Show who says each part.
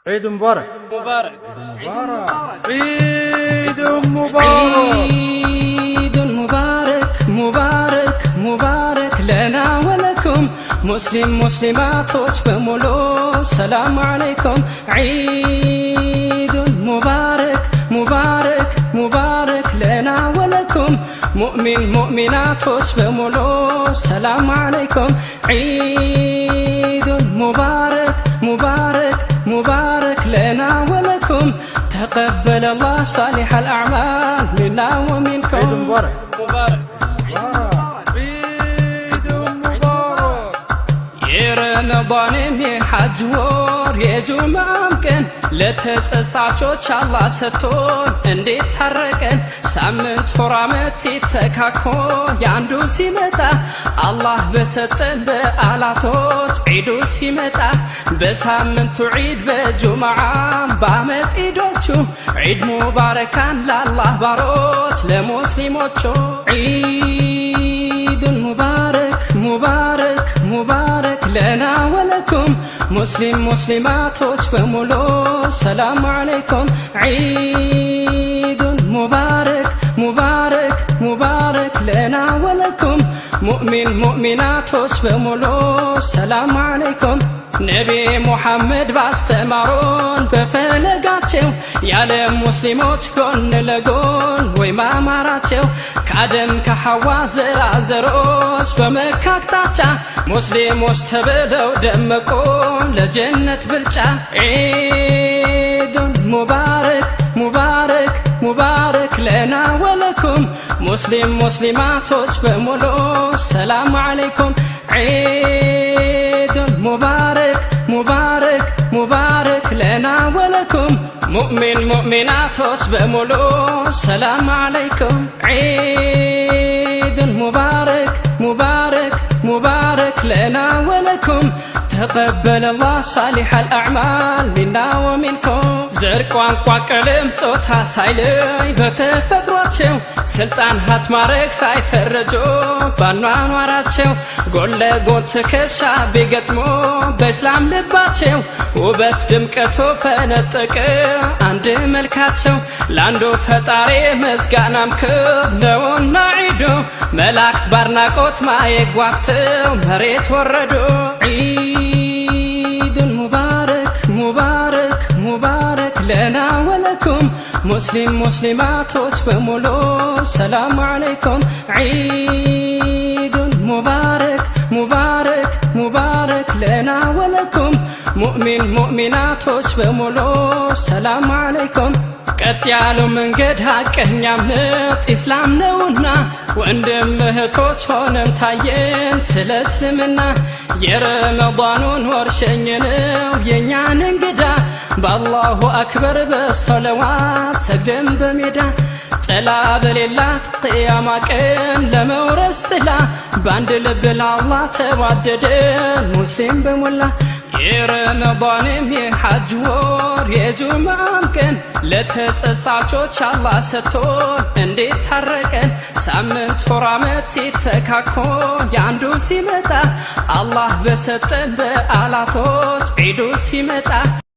Speaker 1: عيد مبارك
Speaker 2: مبارك
Speaker 1: مبارك عيد مبارك
Speaker 3: عيد مبارك مبارك مبارك لنا ولكم مسلم مسلماتوች በሙሉ ሰላም عليكم عيد مبارك مبارك مبارك لنا ولكم مؤمن مؤمناتوች በሙሉ ሰላም عليكم عيد مبارك مبارك مبارك لنا ولكم تقبل الله صالح الأعمال منا ومنكم
Speaker 1: عيد مبارك
Speaker 2: مبارك
Speaker 1: عيد مبارك
Speaker 3: يا رمضان የሐጅ ወር የጁምዓም ቀን ለተጸጻቾች አላህ ሰጥቶን እንዴት ታረቀን ሳምንት ወር ዓመት ሲተካኮ ያንዱ ሲመጣ አላህ በሰጠን በዓላቶች ዒዱ ሲመጣ በሳምንቱ ዒድ በጁምዓም በዓመት ዒዶቹ ዒድ ሙባረካን ለአላህ ባሮች ለሙስሊሞቹ ዒድ ሙባረክ ሙባረክ ሙባረክ لنا ولكم مسلم مسلماتوች በሙሉ ሰላም عليكم عيد مبارك مبارك مبارك لنا ولكم مؤمن مؤمناتوች በሙሉ ሰላም عليكم ነቢ ሙሐመድ ባስተማሩን በፈለጋቸው የዓለም ሙስሊሞች ጎን ለጎን ወይ ማማራቸው ከአደም ከሐዋ ዘራዘሮች በመካከታቻ ሙስሊሞች ተብለው ደመቁ ለጀነት ብልጫ ዒድ ሙባረክ ሙባረክ ሙባረክ ለና ወለኩም ሙስሊም ሙስሊማቶች በሙሉ ሰላም عليكم عيد مبارك مبارك مبارك لنا ولكم مؤمن مؤمناتوች በሙሉ ሰላም عليكم عيد مبارك مبارك مبارك لنا ولكم تقبل الله صالح الأعمال منا ومنكم ዘር ቋንቋ ቀለም ጾታ ሳይለይ በተፈጥሯቸው ስልጣን ሀብት ማዕረግ ሳይፈረጁ ባኗኗራቸው ጎን ለጎን ትከሻ ቢገጥሙ በእስላም ልባቸው ውበት ድምቀቱ ፈነጠቀ አንድ መልካቸው ለአንዱ ፈጣሪ ምስጋናም ክብር ነውና ዒዱ መላእክት ባድናቆት ማየት ጓግተው መሬት ወረዱ ዒድ ሙባረክ ሙባረክ ሙባረክ لنا ولكم مسلم مسلماتوች በሙሉ ሰላም عليكم عيد مبارك مبارك مبارك لنا ولكم مؤمن مؤمناتوች በሙሉ ሰላም عليكم ቀጥ ያለው መንገድ ሐቀኛ እምነት ኢስላም ነውና ወንድም እህቶች ሆነን ታየን ስለ እስልምና የረመዳኑን ወር ሸኘነው የኛን እንግዳ በአላሁ አክበር በሰለዋት ሰግደን በሜዳ ጥላ በሌላት ቅያማ ቀን ለመውረስ ጥላ በአንድ ልብ ለአላህ ተዋደደን ሙስሊም በሞላ የረመዳንም የሐጅ ወር የጁምዓም ቀን ለተጸጻቾች አላህ ሰጥቶን እንዴት ታረቀን ሳምንት ወር ዓመት ሲተካኮ ያንዱ ሲመጣ አላህ በሰጠን በዓላቶች ዒዱ ሲመጣ